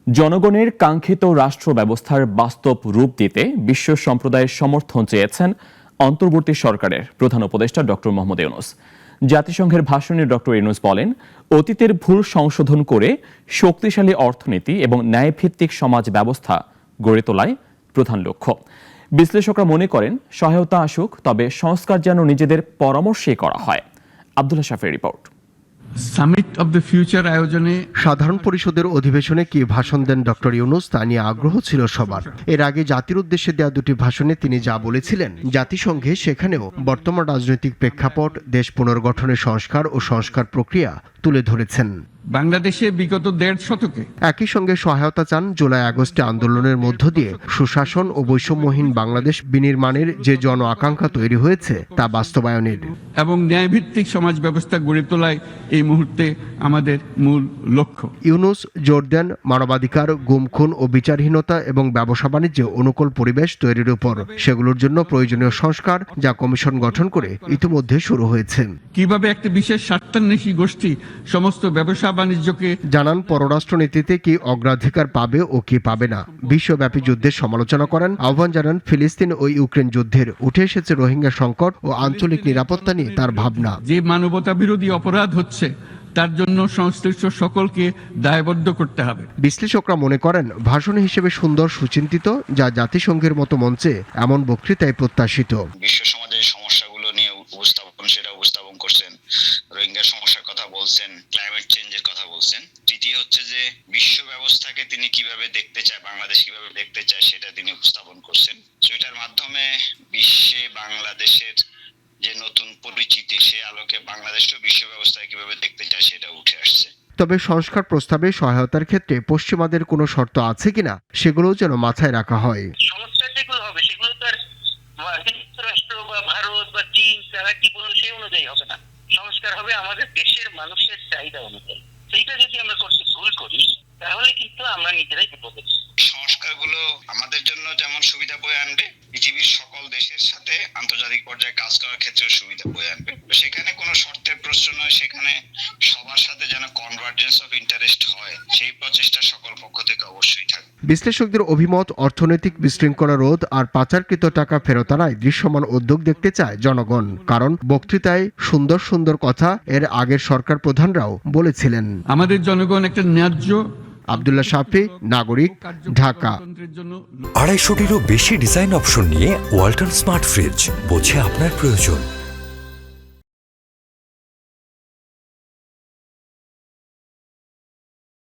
জনগণের কাঙ্ক্ষিত রাষ্ট্র ব্যবস্থার বাস্তব রূপ দিতে বিশ্ব সম্প্রদায়ের সমর্থন চেয়েছেন অন্তর্বর্তী সরকারের প্রধান উপদেষ্টা ডক্টর মোহাম্মদ ইউনূস। জাতিসংঘের ভাষণে ডক্টর ইউনূস বলেন, অতীতের ভুল সংশোধন করে শক্তিশালী অর্থনীতি এবং ন্যায়ভিত্তিক সমাজ ব্যবস্থা গড়ে তোলাই প্রধান লক্ষ্য। বিশ্লেষকরা মনে করেন, সহায়তা আসুক, তবে সংস্কার যেন নিজেদের পরামর্শেই করা হয়। আব্দুল্লাহ শাফির report. Summit of the future আয়োজনে সাধারণ পরিষদের অধিবেশনে কি ভাষণ দেন ডক্টর ইউনূস তা নিয়ে আগ্রহ ছিল সবার। এর আগে জাতির উদ্দেশ্যে দেওয়া দুটি ভাষণে তিনি যা বলেছিলেন, জাতিসংঘে সেখানেও বর্তমান রাজনৈতিক প্রেক্ষাপট, দেশ পুনর্গঠনের সংস্কার ও সংস্কার প্রক্রিয়া তুলে ধরেছেন। বাংলাদেশে বিগত ১.৫ শতকে একই সঙ্গে সহায়তা চান জুলাই আগস্টে আন্দোলনের মধ্য দিয়ে সুশাসন ও বৈষম্যহীন বাংলাদেশ বিনির্মাণের যে জন আকাঙ্ক্ষা তৈরি হয়েছে তা বাস্তবায়নের এবং ন্যায়ভিত্তিক সমাজ ব্যবস্থা গড়ে তোলাই এই মুহূর্তে আমাদের মূল লক্ষ্য। ইউনূস জোর দেন মানবাধিকার, গুম খুন ও বিচারহীনতা এবং ব্যবসা বাণিজ্যে অনুকূল পরিবেশ তৈরির উপর। সেগুলোর জন্য প্রয়োজনীয় সংস্কার, যা কমিশন গঠন করে ইতিমধ্যে শুরু হয়েছে। কিভাবে একটি বিশেষ স্বার্থান্বেষী গোষ্ঠী সমস্ত ব্যবসা বাণিজ্যকে জানান পররাষ্ট্রনীতিতে কি অগ্রাধিকার পাবে ও কি পাবে না। বিশ্বব্যাপী যুদ্ধের সমালোচনা করেন, আহ্বান জানান ফিলিস্তিন ও ইউক্রেন যুদ্ধের। উঠে এসেছে রোহিঙ্গা সংকট ও আঞ্চলিক নিরাপত্তা নিয়ে তার ভাবনা। যে মানবতা বিরোধী অপরাধ হচ্ছে তার জন্য সংশ্লিষ্ট সকলকে দায়বদ্ধ করতে হবে। বিশ্লেষকরা মনে করেন, ভাষণ হিসেবে সুন্দর, সুচিন্তিত, যা জাতিসংঘের মতো মঞ্চে এমন বক্তৃতায় প্রত্যাশিত। বিশ্ব সমাজের সমস্যাগুলো নিয়ে উপস্থাপন করছেন, রোহিঙ্গার সমস্যার কথা বলছেন, ক্লাইমেট চেঞ্জের কথা বলছেন। তৃতীয় হচ্ছে যে বিশ্ব ব্যবস্থাকে তিনি কিভাবে দেখতে চায়, বাংলাদেশ কিভাবে দেখতে চায়, সেটা তিনি উপস্থাপন করছেন। সেটার মাধ্যমে বিশ্বে বাংলাদেশের যে নতুন পরিচিতি, সে আলোকে বাংলাদেশও বিশ্ব ব্যবস্থায় কিভাবে দেখতে চায় সেটা উঠে আসছে। তবে সংস্কার প্রস্তাবে সহায়তার ক্ষেত্রে পশ্চিমাদের কোনো শর্ত আছে কিনা সেগুলোও যেন মাথায় রাখা হয়। সংস্কার যেগুলো হবে সেগুলো তো আর যুক্তরাষ্ট্র বা ভারত বা চীন তারা কি বললো সেই অনুযায়ী হবে না। সংস্কার হবে আমাদের দেশের মানুষের চাহিদা অনুযায়ী। সেইটা যদি আমরা করতে ভুল করি তাহলে কিন্তু আমরা নিজেরাই বিপদে। সংস্কারগুলো আমাদের জন্য যেমন সুবিধা বয়ে আনবে, পৃথিবীর সকল দেশের সাথে আন্তর্জাতিক পর্যায়ে কাজ করার ক্ষেত্রে সুবিধা বয়ে আনবে। সেখানে কোনো শর্তের প্রশ্ন নয়, সেখানে সবার সাথে যেন কনভার্জেন্স অফ ইন্টারেস্ট হয়, সেই প্রচেষ্টা সকল পক্ষ থেকে অবশ্যই থাকবে। বিশ্লেষকদের অভিমত, অর্থনৈতিক বিশৃঙ্খলা রোধ আর পাচারকৃত টাকা ফেরত আনায় দৃশ্যমান উদ্যোগ দেখতে চায় জনগণ। কারণ বক্তৃতায় সুন্দর সুন্দর কথা এর আগের সরকার প্রধানরাও বলেছিলেন। আমাদের জনগণ একটা ন্যায্য। আব্দুল্লাহ শাফি, নাগরিক, ঢাকা। 250-টিরও বেশি ডিজাইন অপশন নিয়ে ওয়ালটন স্মার্ট ফ্রিজ, বোঝে আপনার প্রয়োজন।